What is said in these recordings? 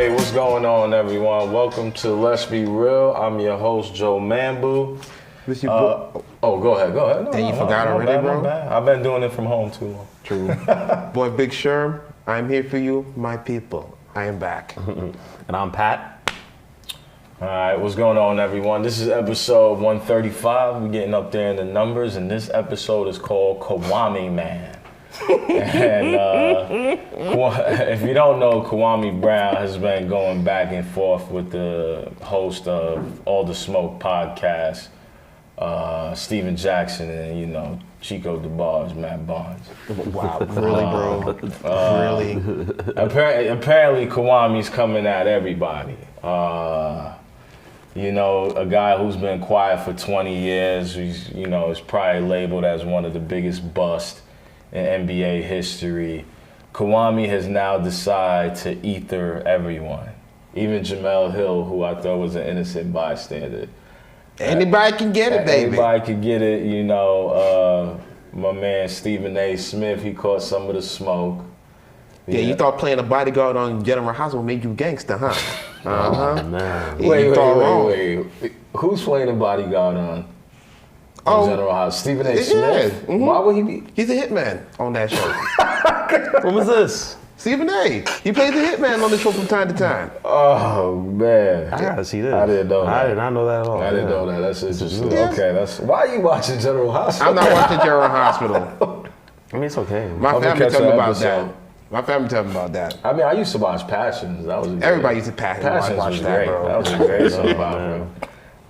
Hey, what's going on, everyone? Welcome to Let's Be Real. I'm your host, Joe Mambu. This your boy? Go ahead. No, And you forgot already, bro? I've been doing it from home too long. True. Boy, Big Sherm, I'm here for you, my people. I am back. And I'm Pat. All right, what's going on, everyone? This is episode 135. We're getting up there in the numbers, and this episode is called Kwame-Man. And if you don't know, Kwame Brown has been going back and forth with the host of All the Smoke podcast, Steven Jackson, and Chico DeBarge, Matt Barnes. Wow, really, bro? Really? Apparently, Kwame's coming at everybody. A guy who's been quiet for 20 years, who's is probably labeled as one of the biggest busts in NBA history. Kwame has now decided to ether everyone, even Jamel Hill, who I thought was an innocent bystander. Anybody can get it, baby. Anybody can get it. My man Stephen A. Smith, he caught some of the smoke. Yeah, you thought playing a bodyguard on General Hospital made you gangster, huh? Oh, man. Wait. Who's playing a bodyguard on General House? Stephen A. Smith? Yeah. Mm-hmm. Why would he be? He's a hitman on that show. What was this? Stephen A. He plays a hitman on the show from time to time. Oh, man. I gotta see this. I didn't know that. I did not know that at all. I didn't know that. That's interesting. Yes. Okay, why are you watching General Hospital? I'm not watching General Hospital. I mean, it's okay. My I'm gonna family catch told me that about episode. that. My family told me about that. I mean, I used to watch Passions. That was great. Everybody used to Passions was that, great. bro. That was a great soap Oh, opera. man.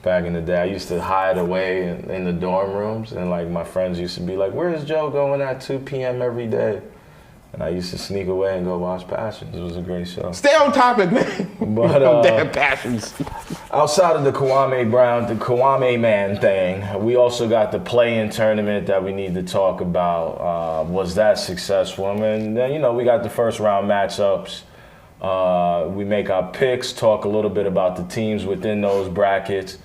Back in the day, I used to hide away in the dorm rooms, and my friends used to be like, "Where's Joe going at 2 p.m. every day?" And I used to sneak away and go watch Passions. It was a great show. Stay on topic, man. But Damn Passions. outside of the Kwame-Man thing, we also got the play-in tournament that we need to talk about. Was that successful? I mean, then we got the first round matchups. We make our picks, talk a little bit about the teams within those brackets,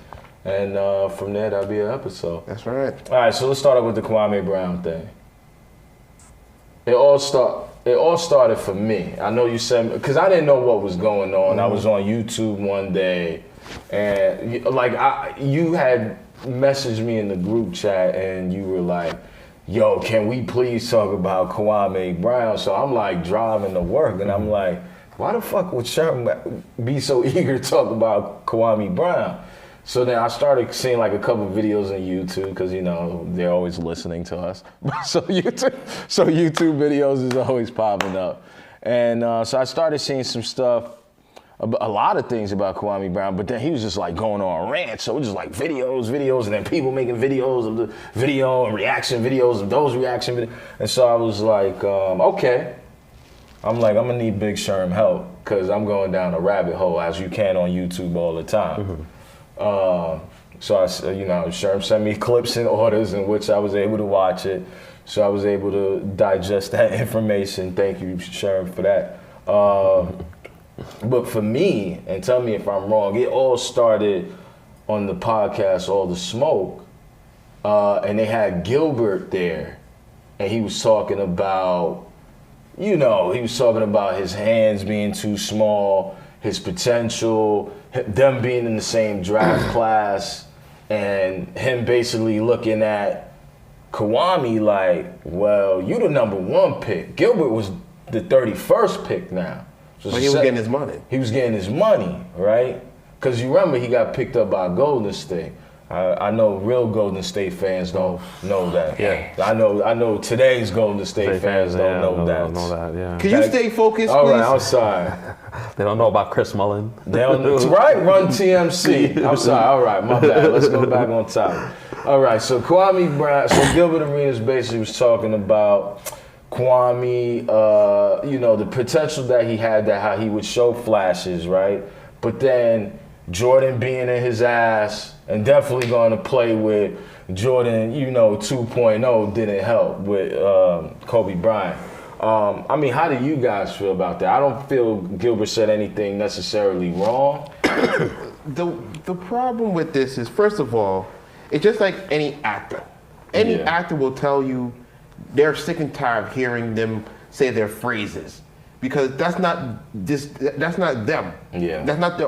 and from there, that'll be an episode. That's right. All right, so let's start off with the Kwame Brown thing. It all started for me. I know you said, because I didn't know what was going on. I was on YouTube one day, and you had messaged me in the group chat, and you were like, "Yo, can we please talk about Kwame Brown?" So I'm driving to work, and I'm like, why the fuck would Sherman be so eager to talk about Kwame Brown? So then I started seeing a couple of videos on YouTube, because they're always listening to us. so YouTube videos is always popping up, and so I started seeing some stuff, a lot of things about Kwame Brown. But then he was just going on a rant. So it was just videos, and then people making videos of the video and reaction videos of those reaction videos. And so I was like, okay. I'm gonna need Big Sherm help, because I'm going down a rabbit hole, as you can on YouTube all the time. Mm-hmm. So Sherm sent me clips and orders in which I was able to watch it. So I was able to digest that information. Thank you, Sherm, for that. But for me, and tell me if I'm wrong, it all started on the podcast All the Smoke, and they had Gilbert there, and he was talking about his hands being too small, his potential, them being in the same draft class, and him basically looking at Kwame well, you the number 1 pick. Gilbert was the 31st pick now. So But he was getting his money. He was getting his money, right? Because you remember he got picked up by Golden State. I know real Golden State fans don't know that. Yeah. I know today's Golden State fans don't know that. Know that, yeah. Can you stay focused, All please? right, I'm sorry. They don't know about Chris Mullin. They don't know. Right, Run TMC. I'm sorry. All right, my bad. Let's go back on top. All right, so Kwame Brown, so Gilbert Arenas basically was talking about Kwame, the potential that he had, that how he would show flashes, right? But then Jordan being in his ass and definitely going to play with Jordan, 2.0 didn't help with Kobe Bryant. How do you guys feel about that? I don't feel Gilbert said anything necessarily wrong. The problem with this is, first of all, it's just like any actor. Any actor will tell you they're sick and tired of hearing them say their phrases. because that's not them. Yeah. That's not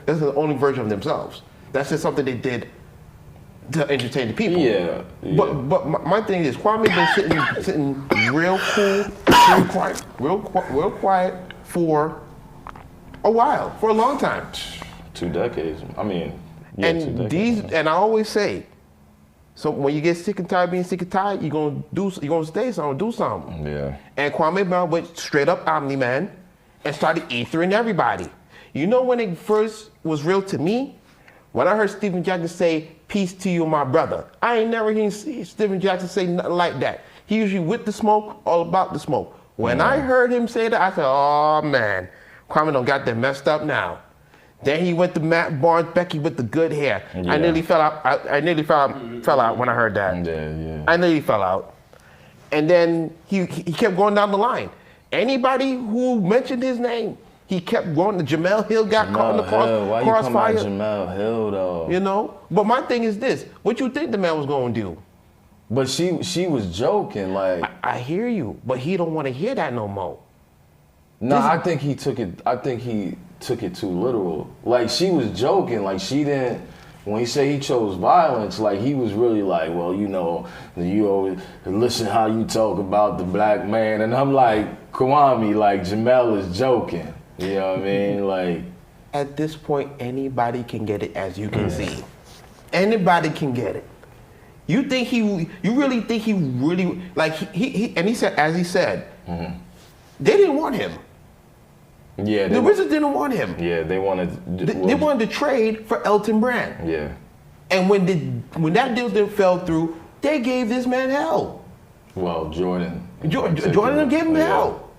that's the only version of themselves. That's just something they did to entertain the people. Yeah. But my thing is, Kwame been sitting real cool, real quiet for a while, for a long time. 2 decades. I mean, yeah, 2 And decades. and I always say, so when you get sick and tired of being sick and tired, you're gonna stay something, do something. Yeah. And Kwame-Man went straight up Omni-Man and started ethering everybody. You know when it first was real to me? When I heard Stephen Jackson say, "Peace to you, my brother." I ain't never heard Stephen Jackson say nothing like that. He usually with the smoke, all about the smoke. When I heard him say that, I said, "Oh man, Kwame done got that messed up now." Then he went to Matt Barnes, Becky with the good hair. Yeah. I nearly fell out. I nearly fell out when I heard that. Yeah. I nearly fell out. And then he kept going down the line. Anybody who mentioned his name, he kept going. The Jamel Hill got caught in the Why you come crossfire. at Jamel Hill though? You know? But my thing is this. What you think the man was going to do? But she was joking, like. I hear you, but he don't want to hear that no more. No, I think he took it too literal. Like she was joking, like she didn't. When he said he chose violence, like he was really like, well, you know, you always listen how you talk about the black man, and I'm like, Kwame, like Jamel is joking. You know what I mean? Like At this point, anybody can get it, as you can see. Anybody can get it. You really think he really like he said, as he said, they didn't want him. yeah, The Wizards didn't want him. yeah, they wanted. They wanted to trade for Elton Brand. Yeah, And when that deal fell through, they gave this man hell. well, Jordan. Jordan gave him hell.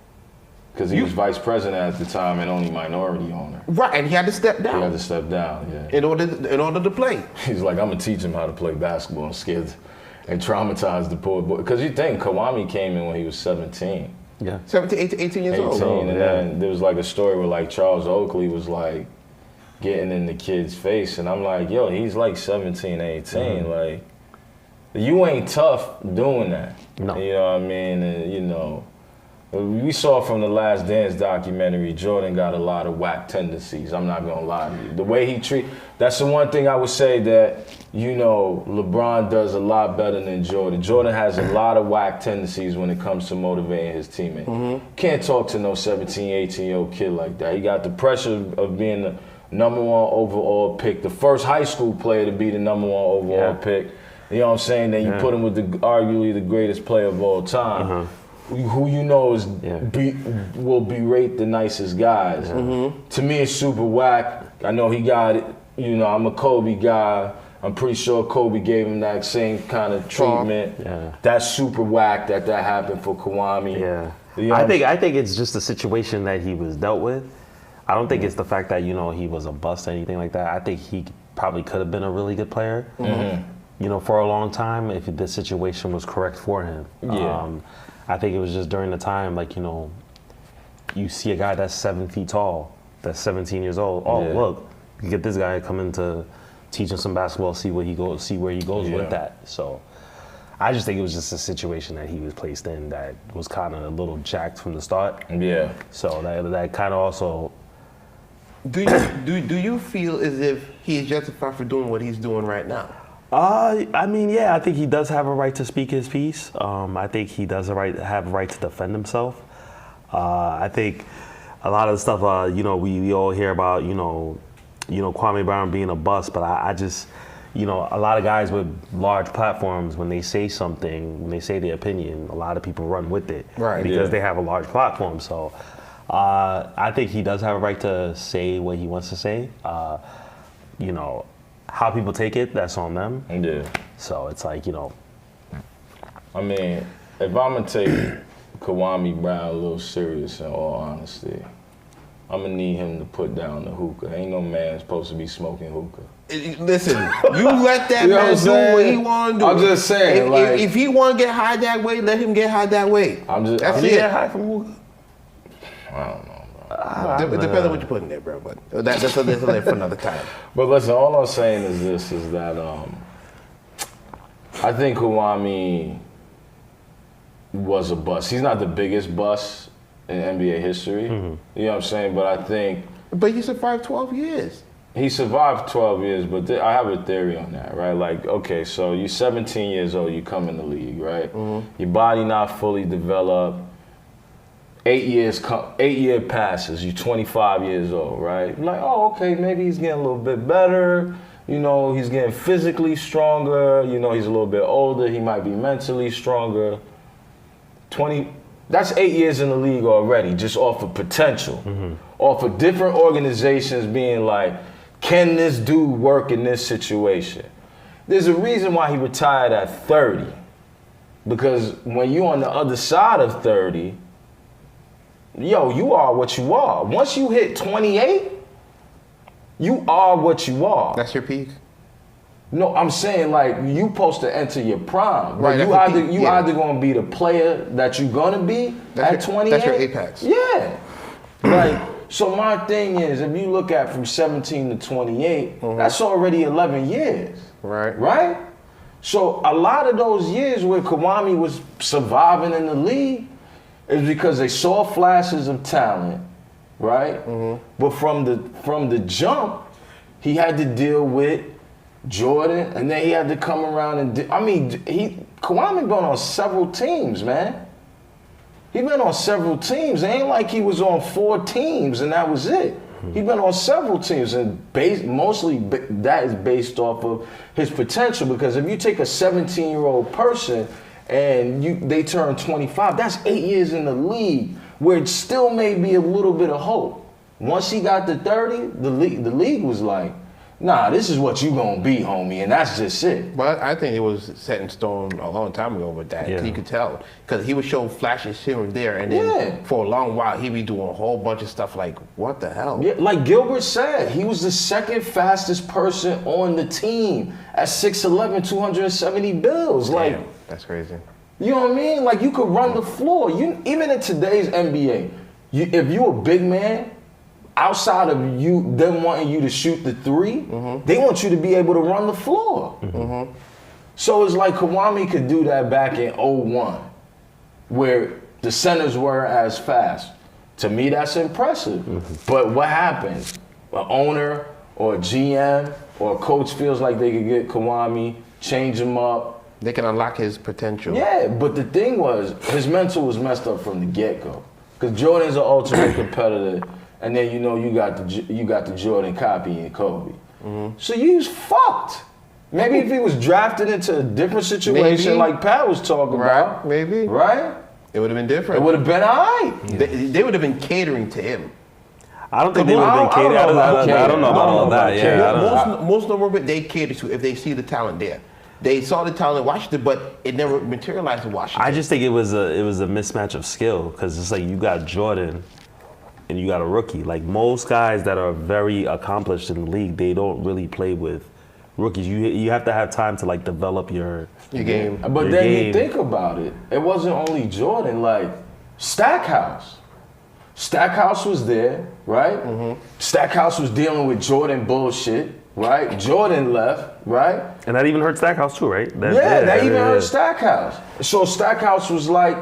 Because he was vice president at the time and only minority owner. Right, and he had to step He down had to step down. Yeah. in order to play. He's like, I'm gonna teach him how to play basketball and scared and traumatize the poor boy. Because you think Kwame came in when he was 17. Yeah. 17, 18 years 18, old. and then there was like a story where like Charles Oakley was like getting in the kid's face, and I'm like, yo, he's like 17, 18, like you ain't tough doing that. No. You know what I mean? And, you know, we saw from the Last Dance documentary, Jordan got a lot of whack tendencies. I'm not gonna lie to you. The way he that's the one thing I would say that, you know, LeBron does a lot better than Jordan. Jordan has a lot of whack tendencies when it comes to motivating his teammate. Can't talk to no 17, 18-year-old kid like that. He got the pressure of being the #1 overall pick, the first high school player to be the #1 overall pick. You know what I'm saying? Then you put him with arguably the greatest player of all time. Who you know is will berate the nicest guys. To me, it's super whack. I know he got it. You know, I'm a Kobe guy. I'm pretty sure Kobe gave him that same kind of treatment. Yeah. That's super whack that happened for Kwame. Yeah. You know I think it's just the situation that he was dealt with. I don't think it's the fact that, you know, he was a bust or anything like that. I think he probably could have been a really good player, you know, for a long time if the situation was correct for him. Yeah. I think it was just during the time, like, you know, you see a guy that's 7 feet tall, that's 17 years old. Oh, look, you get this guy coming to teach him some basketball, see where he goes with that. So I just think it was just a situation that he was placed in that was kind of a little jacked from the start. Yeah. So that kind of also. Do you feel as if he is justified for doing what he's doing right now? I mean, yeah, I think he does have a right to speak his piece. I think he does have a right to defend himself. I think a lot of the stuff, you know, we all hear about, you know, Kwame Brown being a bust, but I just, you know, a lot of guys with large platforms, when they say something, when they say their opinion, a lot of people run with it, right? Because they have a large platform. So I think he does have a right to say what he wants to say. You know. How people take it, that's on them. Yeah. So it's like, you know. I mean, if I'm gonna take Kwame Brown a little serious, in all honesty, I'm gonna need him to put down the hookah. Ain't no man supposed to be smoking hookah. Listen, you let that You know man what I'm do what he saying? want to do. I'm just saying, if he want to get high that way, let him get high that way. That's Did he it. get high from hookah? I don't know, bro. It depends on what you put in there, bro. But that's for another time. But listen, all I'm saying is this: is that I think Kwame was a bust. He's not the biggest bust in NBA history. You know what I'm saying? But I think But he survived 12 years. he survived 12 years, but I have a theory on that, right? Like, okay, so you're 17 years old, you come in the league, right? Your body not fully developed. 8 year passes, you're 25 years old, right? Like, oh, okay, maybe he's getting a little bit better. You know, he's getting physically stronger. You know, he's a little bit older. He might be mentally stronger. That's 8 years in the league already, just off of potential. Off of different organizations being like, can this dude work in this situation? There's a reason why he retired at 30. Because when you're on the other side of 30, yo, you are what you are. Once you hit 28, you are what you are. That's your peak? No, I'm saying like you supposed to enter your prime. Right, You that's either the peak, yeah. either gonna be the player that you're gonna be at 28. That's your apex. Yeah. Like, so my thing is, if you look at from 17 to 28, that's already 11 years. Right. Right? So a lot of those years where Kwame was surviving in the league is because they saw flashes of talent, right? But from the jump, he had to deal with Jordan, and then he had to come around and Kwame been on several teams, man. He been on several teams. It ain't like he was on 4 teams and that was it. He been on several teams, and mostly that is based off of his potential. Because if you take a 17-year-old person and they turn 25, that's 8 years in the league, where it still may be a little bit of hope. Once he got to 30, the league was like, nah, this is what you gonna be, homie, and that's just it. But I think it was set in stone a long time ago with that. Yeah. You could tell. Because he would show flashes here and there, and then for a long while, he'd be doing a whole bunch of stuff like, what the hell? Yeah, like Gilbert said, he was the second fastest person on the team at 6'11", 270 bills. Like, Damn, that's crazy. you know what I mean? Like, you could run the floor. Even in today's NBA, if you a big man, outside of them wanting you to shoot the 3, they want you to be able to run the floor. So it's like Kwame could do that back in 01, where the centers were as fast. To me, that's impressive. But what happens? An owner or a GM or a coach feels like they could get Kwame, change him up. They can unlock his potential. Yeah, but the thing was, his mental was messed up from the get-go. Because Jordan's an ultimate competitor. And then you got the Jordan copy in Kobe. So you was fucked. Maybe if he was drafted into a different situation, Maybe. like Pat was talking about, maybe. right? It would have been different. It would have been alright. They would have been catering to him. I don't think they would have been catered. I don't know about all that. Yeah, I don't know. Most of them they cater to if they see the talent there. They saw the talent in Washington, but it never materialized in Washington. I just think it was a mismatch of skill, because it's like you got Jordan and you got a rookie. Like, most guys that are very accomplished in the league, they don't really play with rookies. You have to have time to like develop your game. But then you think about it. It wasn't only Jordan. Like Stackhouse. Stackhouse was there, right? Stackhouse was dealing with Jordan bullshit, right? Jordan left, right? And that even hurt Stackhouse too, right? That even hurt Stackhouse. So Stackhouse was like,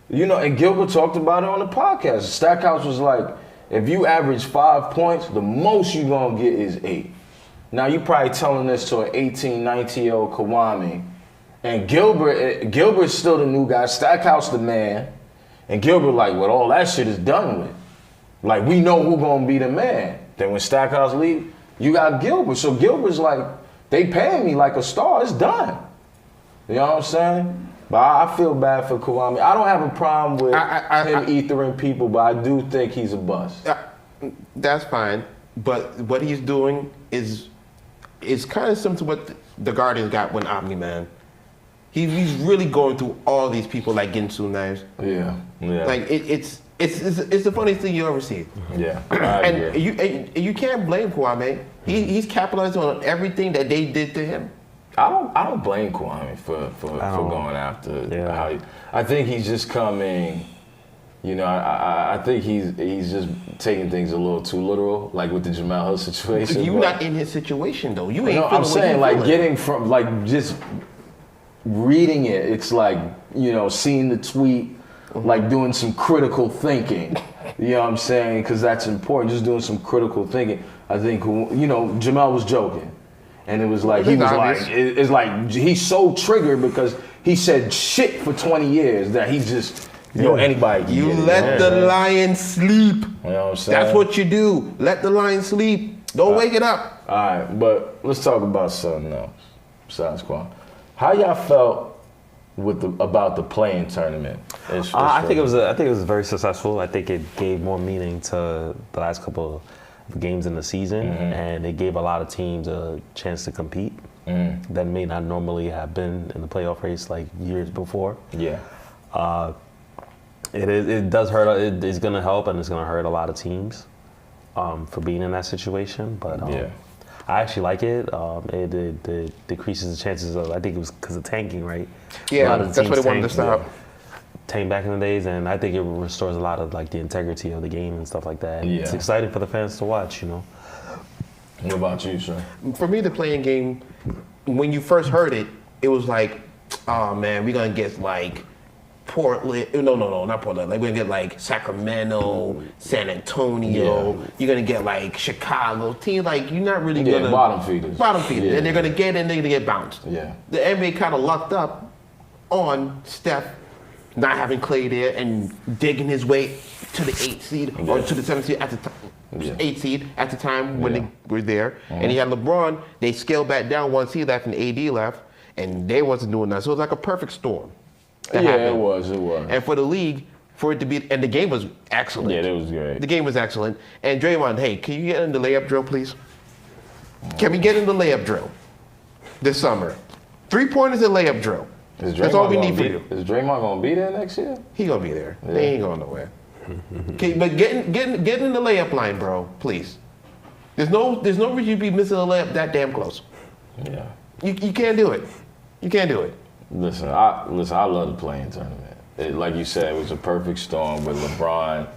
and Gilbert talked about it on the podcast. Stackhouse was like, if you average 5 points, the most you gonna get is 8. Now you probably telling this to an 18, 19-year-old Kwame, and Gilbert's still the new guy, Stackhouse the man, and Gilbert like, well, all that shit is done with. Like, we know who gonna be the man. Then when Stackhouse leave, you got Gilbert. So Gilbert's like, they paying me like a star, it's done. You know what I'm saying? But I feel bad for Kwame. I don't have a problem with him ethering people, but I do think he's a bust. That's fine, but what he's doing is kind of similar to what the Guardians got when Omni-Man. He's really going through all these people like Ginsu knives. Yeah. Like it's the funniest thing you ever see. Yeah. And you can't blame Kwame. He's capitalizing on everything that they did to him. I don't blame Kwame for going after. Yeah. I think he's just coming. I think he's just taking things a little too literal, like with the Jamal Hill situation. You're not in his situation though. You ain't. I'm saying like getting from like just reading it. It's like seeing the tweet like doing some critical thinking. You know what I'm saying? Because that's important. Just doing some critical thinking. I think, you know, Jamel was joking. And it was like, he was like, it's like, he's so triggered because he said shit for 20 years that he's just, you know, anybody can You get it, let the lion sleep. You know what I'm saying? That's what you do. Let the lion sleep. Don't wake it up. All right, but let's talk about something else besides Kwame. How y'all felt about the playing tournament? I think it was very successful. I think it gave more meaning to the last couple of games in the season, and it gave a lot of teams a chance to compete that may not normally have been in the playoff race like years before. Yeah. It does hurt. It's going to help, and it's going to hurt a lot of teams for being in that situation. But I actually like it. It decreases the chances of. I think it was because of tanking, right? Yeah, that's what they wanted to stop. Tank back in the days, and I think it restores a lot of like the integrity of the game and stuff like that. And it's exciting for the fans to watch. You know. What about you, sir? For me, the playing game, when you first heard it, it was like, oh man, we're gonna get like Portland. No, not Portland. Like we're gonna get like Sacramento, San Antonio. Yeah. You're gonna get like Chicago. Teams like you're not really gonna bottom feeders. And they're gonna get in. They're gonna get bounced. Yeah. The NBA kind of lucked up on Steph not having Clay there and digging his way to the 8th seed or to the 7th seed at the time. 8th seed at the time when they were there. And he had LeBron. They scaled back down once he left and AD left, and they wasn't doing that. So it was like a perfect storm. It was. And for the league, for it to be, and the game was excellent. Yeah, it was great. The game was excellent. And Draymond, hey, can you get in the layup drill, please? Can we get in the layup drill this summer? 3-pointers and layup drill. That's all we need for you. Is Draymond gonna be there next year? He gonna be there. Yeah. They ain't going nowhere. Okay, but get in the layup line, bro, please. There's no reason you be missing a layup that damn close. Yeah. You can't do it. You can't do it. Listen, I love the playing tournament. Like you said, it was a perfect storm with LeBron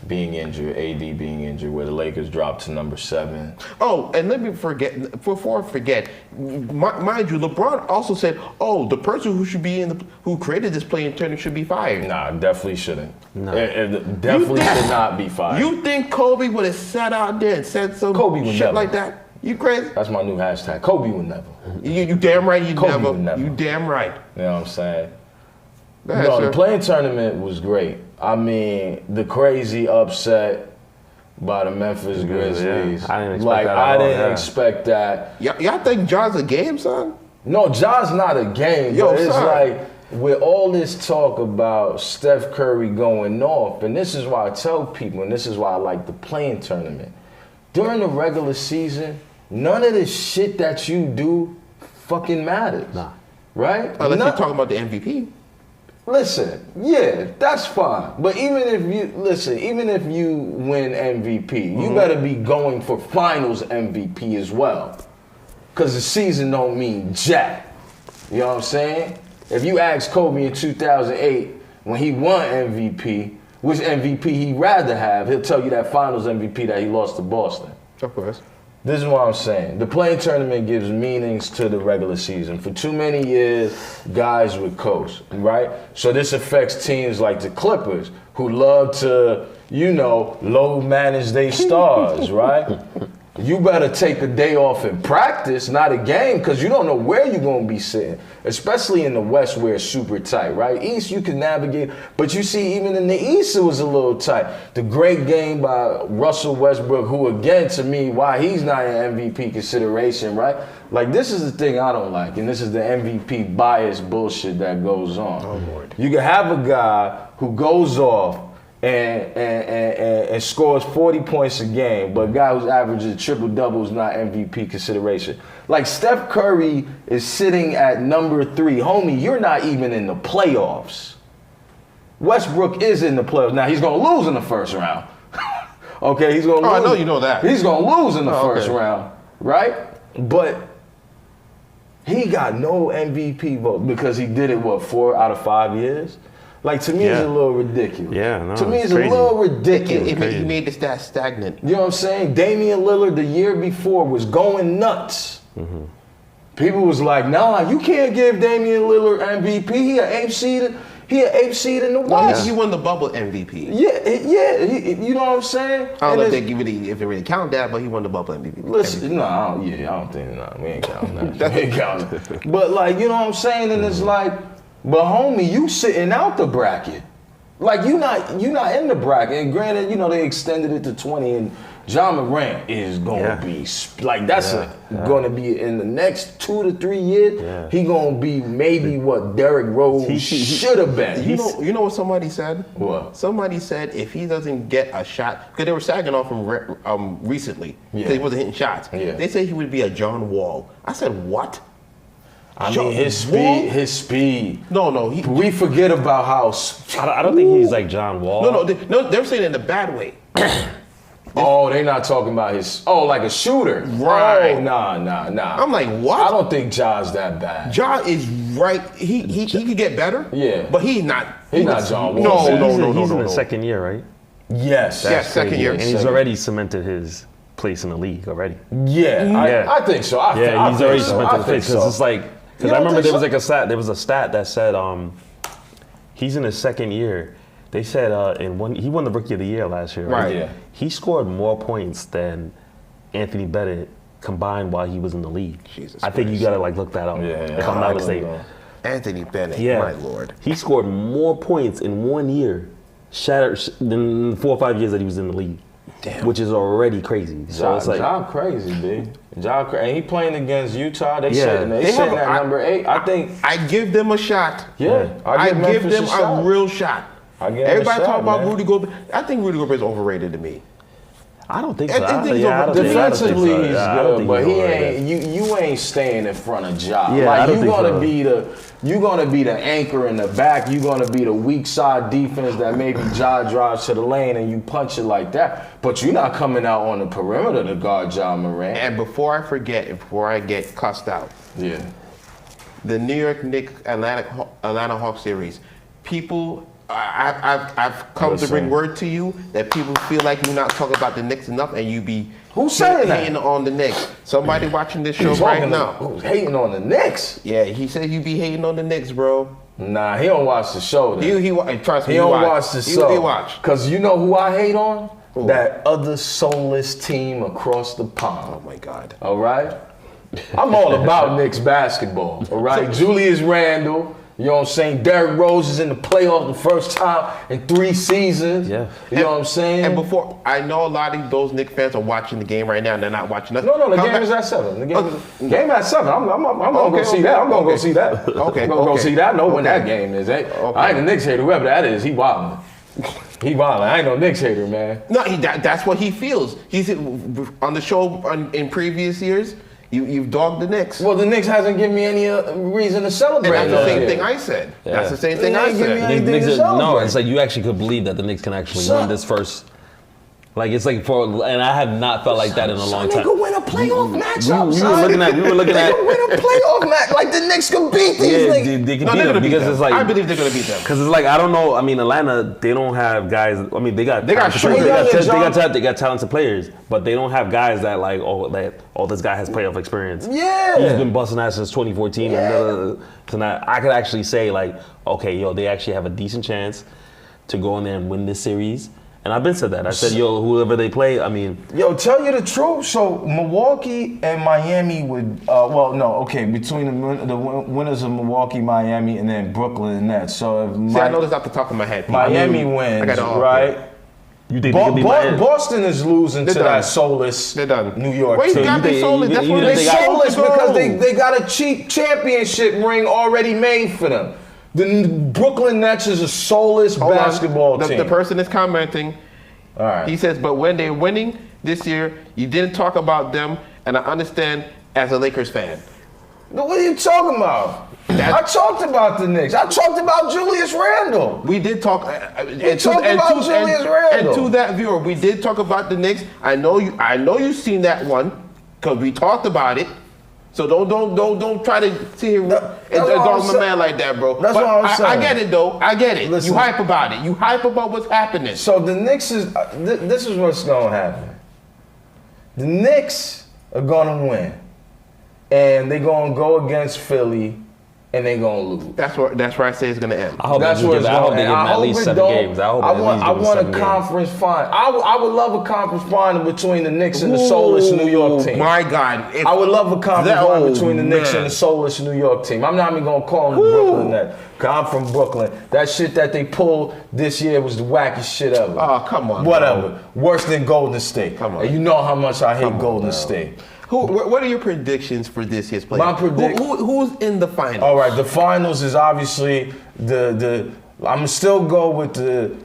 being injured, AD being injured, where the Lakers dropped to number 7. Oh, and let me before I forget, mind you, LeBron also said, oh, the person who created this playing tournament should be fired. Nah, definitely shouldn't. No. It definitely should not be fired. You think Kobe would have sat out there and said some shit never. Like that? You crazy? That's my new hashtag. Kobe would never. You damn right you Kobe never. Would never. You damn right. You know what I'm saying? Ahead, no, sir. the playing tournament was great. I mean, the crazy upset by the Memphis Grizzlies. Yeah. I didn't expect that. Y'all think Ja's a game, son? No, Ja's not a game. But it's like with all this talk about Steph Curry going off, and this is why I tell people, and this is why I like the playing tournament. During the regular season, none of the shit that you do fucking matters. Nah. Right? Unless you're talking about the MVP. Listen, yeah, that's fine. But even if you win MVP, you better be going for finals MVP as well. Cause the season don't mean jack. You know what I'm saying? If you ask Kobe in 2008 when he won MVP, which MVP he'd rather have, he'll tell you that finals MVP that he lost to Boston. Of course. This is what I'm saying. The playing tournament gives meanings to the regular season. For too many years, guys would coast, right? So this affects teams like the Clippers, who love to, low manage their stars, right? You better take a day off in practice, not a game, because you don't know where you're going to be sitting, especially in the West where it's super tight, right? East, you can navigate, but you see, even in the East, it was a little tight. The great game by Russell Westbrook, who, again, to me, why he's not in MVP consideration, right? Like, this is the thing I don't like, and this is the MVP bias bullshit that goes on. Oh, Lord. You can have a guy who goes off and scores 40 points a game, but a guy who's averaging triple-double is not MVP consideration. Like, Steph Curry is sitting at number 3. Homie, you're not even in the playoffs. Westbrook is in the playoffs. Now, he's going to lose in the first round. Okay, he's going to lose. I know you know that. He's going to lose in the first round, right? But he got no MVP vote because he did it, 4 out of 5 years? Like, to me, it's a little ridiculous. Yeah, no, to me, it's crazy. A little ridiculous. He made the stats stagnant. You know what I'm saying? Damian Lillard the year before was going nuts. People was like, nah, you can't give Damian Lillard MVP. He an 8th seed He an 8 seed in the No, West. he won the bubble MVP. You know what I'm saying? I don't know if it really count that, but he won the bubble MVP. Listen, no, I don't think we ain't counting that. We ain't counting that. But like, you know what I'm saying? And it's like, but homie, you sitting out the bracket. Like you not in the bracket. And granted, you know, they extended it to 20 and John Morant is gonna be like gonna be in the next 2 to 3 years. Yeah. He gonna be maybe what Derrick Rose should have been. You know what somebody said? What? Somebody said if he doesn't get a shot, because they were sagging off him recently because he wasn't hitting shots. Yeah. They said he would be a John Wall. I said what? I mean, his speed. No. We forget about how. I don't think he's like John Wall. No. They're saying it in a bad way. Oh, they not talking about his. Oh, like a shooter. Right. Oh, nah. I'm like, what? I don't think Ja's that bad. Ja is right. He could get better. Yeah. But he's not. He's not John Wall. No. He's in his second year, right? Yes. Second year. And he's already cemented his place in the league already. Yeah. I think so. He's already cemented his place. Because it's like. Because I remember there was a stat that said he's in his second year. They said he won the Rookie of the Year last year, right? Yeah. He scored more points than Anthony Bennett combined while he was in the league. Jesus I think Christ. you gotta look that up. If I'm not mistaken. Anthony Bennett, my lord. He scored more points in 1 year than the 4 or 5 years that he was in the league. Damn. Which is already crazy. So it's like Ja crazy, dude. And he playing against Utah. They sitting at number 8. I think I give them a shot. Yeah. I give them a real shot. Everybody talk about Rudy Gobert. I think Rudy Gobert is overrated to me. I don't think so. Defensively, he's good, but he ain't. You ain't staying in front of Ja. Yeah, like you're gonna be the anchor in the back. You're gonna be the weak side defense that maybe Ja drives to the lane and you punch it like that. But you're not coming out on the perimeter to guard Ja Morant. And before I forget, before I get cussed out, the New York Knicks Atlanta Hawks series, people. I've come to bring word to you that people feel like you're not talking about the Knicks enough, and you be hating on the Knicks. Somebody watching this show right now. Who's hating on the Knicks? Yeah, he said you be hating on the Knicks, bro. Nah, he don't watch the show. Trust me, he don't watch the show. He watch. Cause you know who I hate on? Ooh. That other soulless team across the pond. Oh my God. All right, I'm all about Knicks basketball. All right, Julius Randle. You know what I'm saying? Derrick Rose is in the playoffs the first time in 3 seasons. Yeah. You know what I'm saying? And before, I know a lot of those Knicks fans are watching the game right now and they're not watching us. No, the game is at 7. The game at 7. I'm gonna go see that. I'm gonna go see that. Okay. I'm gonna go see that. I know when that game is. I ain't a Knicks hater. Whoever that is, he wildin'. He wildin'. I ain't no Knicks hater, man. No, that's what he feels. He's on the show in previous years. You've dogged the Knicks. Well, the Knicks hasn't given me any reason to celebrate. And that's the same thing I said. Yeah. That's the same thing I said. No, it's like you actually could believe that the Knicks can actually win this first. Like it's like and I have not felt like that in a long time. They could win a playoff matchup. We were looking at. They could win a playoff match. Like the Knicks could beat these niggas. They can beat them because it's like I believe they're gonna beat them. Because it's like I don't know. I mean, Atlanta, they don't have guys. I mean, they got talented players, but they don't have guys that like this guy has playoff experience. Yeah, he's been busting ass since 2014. So now I could actually say like, okay, they actually have a decent chance to go in there and win this series. And I've been said that. I said, whoever they play, I mean. Tell you the truth. So Milwaukee and Miami would, between the winners of Milwaukee, Miami, and then Brooklyn Nets. So if I know this off the top of my head. Miami wins, right? You think they could be Boston is losing to that soulless New York team. They gotta be soulless. That's what they're soulless because they got a cheap championship ring already made for them. The Brooklyn Nets is a soulless basketball team. The person is commenting. All right. He says, but when they're winning this year, you didn't talk about them, and I understand as a Lakers fan. What are you talking about? I talked about the Knicks. I talked about Julius Randle. We did talk. Julius Randle. And to that viewer, we did talk about the Knicks. I know you've seen that one because we talked about it. So don't try to sit here and dog my man like that, bro. That's what I'm saying. I get it though. I get it. Listen, you hype about it. You hype about what's happening. So the Knicks is this is what's gonna happen. The Knicks are gonna win, and they're gonna go against Philly, and they gonna lose. That's where I say it's gonna end. I hope That's they where give, it's I hope going. they And give I them at hope least it 7 don't. games. I hope I at least want give them a 7 games. conference final. I would love a conference final between the Knicks and the soulless New York team. My God. I would love a conference final between the Knicks man. and the soulless New York team. I'm not even gonna call them the Brooklyn Nets. Cause I'm from Brooklyn. That shit that they pulled this year was the wackest shit ever. Oh, come on. Whatever. Bro. Worse than Golden State. Come on. And you know how much I hate Come on, Golden bro. State. What are your predictions for this year's playoffs? My predict- Who's in the finals? All right, the finals is obviously the. I'm gonna still go with the.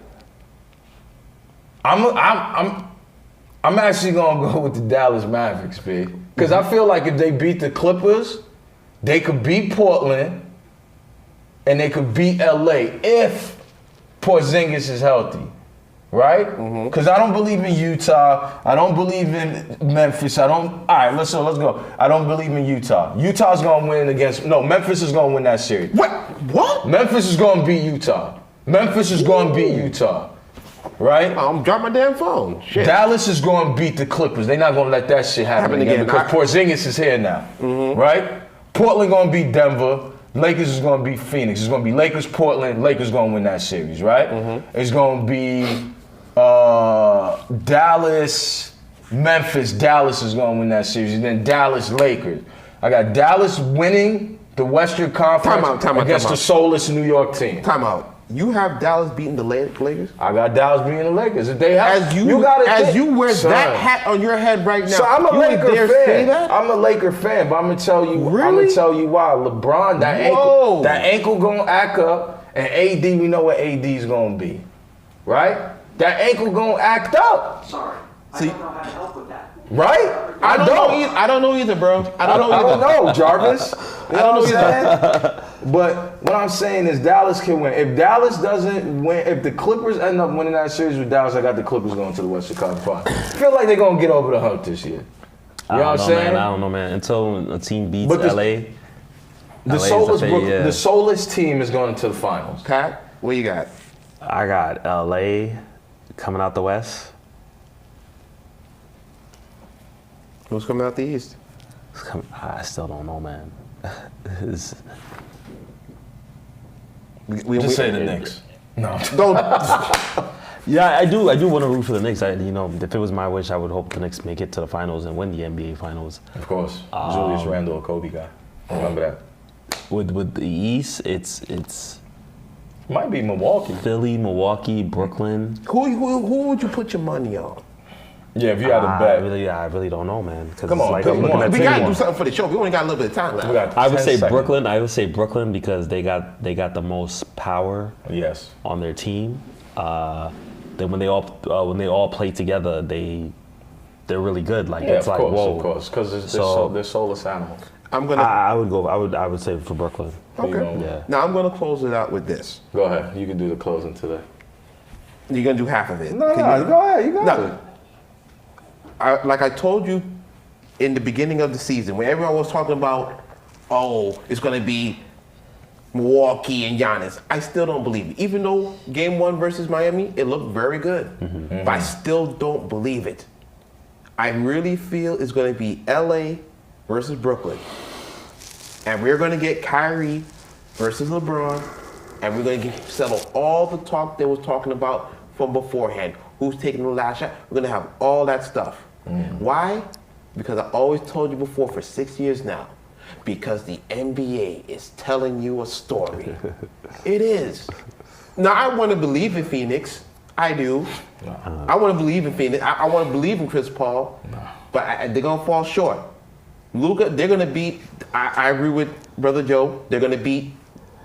I'm actually gonna go with the Dallas Mavericks, B. Because I feel like if they beat the Clippers, they could beat Portland, and they could beat LA if Porzingis is healthy. Right? Because I don't believe in Utah. I don't believe in Memphis. All right, let's go. I don't believe in Utah. Utah's going to win against... No, Memphis is going to win that series. What? Memphis is going to beat Utah. Memphis is going to beat Utah. Right? I'm dropping my damn phone. Shit. Dallas is going to beat the Clippers. They're not going to let that shit happen again because Porzingis is here now. Right? Portland going to beat Denver. Lakers is going to beat Phoenix. It's going to be Lakers, Portland. Lakers going to win that series, right? It's going to be... Dallas, Memphis, Dallas is going to win that series. And then Dallas, Lakers. I got Dallas winning the Western Conference against the soulless New York team. Time out. You have Dallas beating the Lakers? I got Dallas beating the Lakers. If they have, As you wear son, that hat on your head right now, so I'm a Laker say fan. that? I'm a Laker fan, but I'm gonna tell you. Really? I'm gonna tell you why. LeBron, that ankle gonna act up, and AD, we know what AD's gonna be, right? That ankle gonna act up. Sorry, I don't know how to help with that. Right? I don't know either, bro. I don't know, Jarvis. You know what I'm saying? But what I'm saying is Dallas can win. If Dallas doesn't win, if the Clippers end up winning that series with Dallas, I got the Clippers going to the Western Conference Final. I feel like they're going to get over the hump this year. You know what I'm saying? I don't know, man. Until a team beats LA. The soulless team is going to the finals. Pat, what you got? I got LA coming out the West. Who's coming out the East? I still don't know, man. Just say the Knicks. No. Don't. Yeah, I do want to root for the Knicks. If it was my wish, I would hope the Knicks make it to the finals and win the NBA finals. Of course. Julius Randle, a Kobe guy. Remember that. With the East, it's might be Milwaukee. Philly, Milwaukee, Brooklyn. Who would you put your money on? Yeah, if you had a bet. I really don't know, man. Come on, come on. We gotta do something for the show. We only got a little bit of time left. I would say Brooklyn. I would say Brooklyn because they got the most power. Yes. On their team. Then when they all play together, they're really good. Like it's like whoa. Of course, because they're soulless animals. I would say for Brooklyn. Okay. Yeah. Now I'm gonna close it out with this. Go ahead. You can do the closing today. You're gonna do half of it. No, go ahead. You got it. Like I told you in the beginning of the season, when everyone was talking about, it's going to be Milwaukee and Giannis, I still don't believe it. Even though Game 1 versus Miami, it looked very good. But I still don't believe it. I really feel it's going to be LA versus Brooklyn. And we're going to get Kyrie versus LeBron. And we're going to settle all the talk they was talking about from beforehand. Who's taking the last shot? We're going to have all that stuff. Why? Because I always told you before for 6 years now. Because the NBA is telling you a story. It is. Now, I want to believe in Phoenix. I do. I want to believe in Phoenix. I want to believe in Chris Paul. But they're going to fall short. Luka, they're going to beat, I agree with Brother Joe, they're going to beat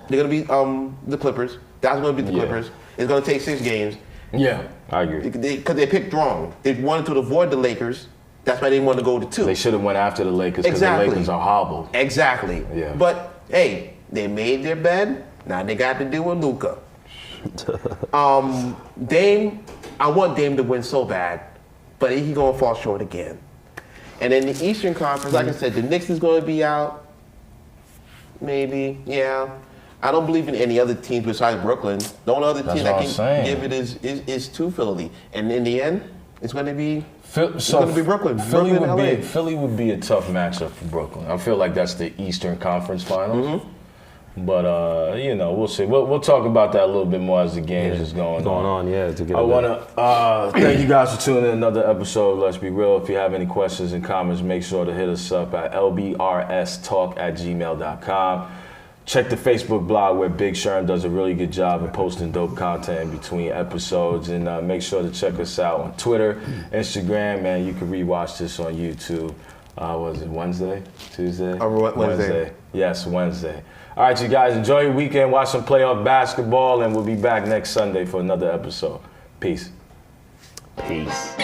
the Clippers. That's going to beat the Clippers. It's going to take 6 games. Yeah, I agree. Because they picked wrong. They wanted to avoid the Lakers. That's why they wanted to go to 2. They should have went after the Lakers because the Lakers are hobbled. Exactly. Yeah. But hey, they made their bed. Now they got to deal with Luka. Dame, I want Dame to win so bad, but he's gonna fall short again. And in the Eastern Conference, like I said, the Knicks is going to be out. Maybe, yeah. I don't believe in any other teams besides Brooklyn. The only other team that can give it is to Philly. And in the end, it's going to be Brooklyn. Philly would be a tough matchup for Brooklyn. I feel like that's the Eastern Conference Finals. But you know, we'll see. We'll talk about that a little bit more as the games is going on. Yeah, to get I want to thank you guys for tuning in to another episode of Let's Be Real. If you have any questions and comments, make sure to hit us up at lbrstalk@gmail.com. Check the Facebook blog where Big Sherm does a really good job of posting dope content in between episodes. And make sure to check us out on Twitter, Instagram, and you can rewatch this on YouTube. Was it Wednesday? Tuesday? Wednesday. Yes, Wednesday. All right, you guys, enjoy your weekend. Watch some playoff basketball, and we'll be back next Sunday for another episode. Peace. Peace.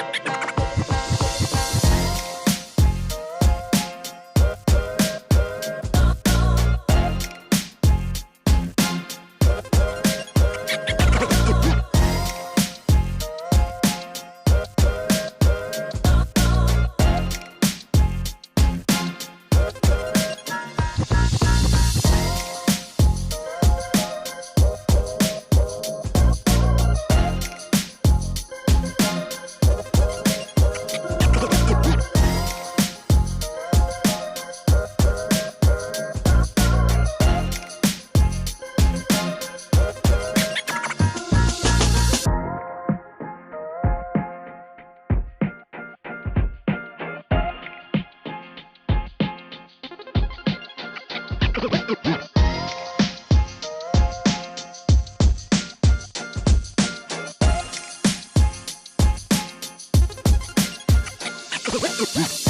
Woo!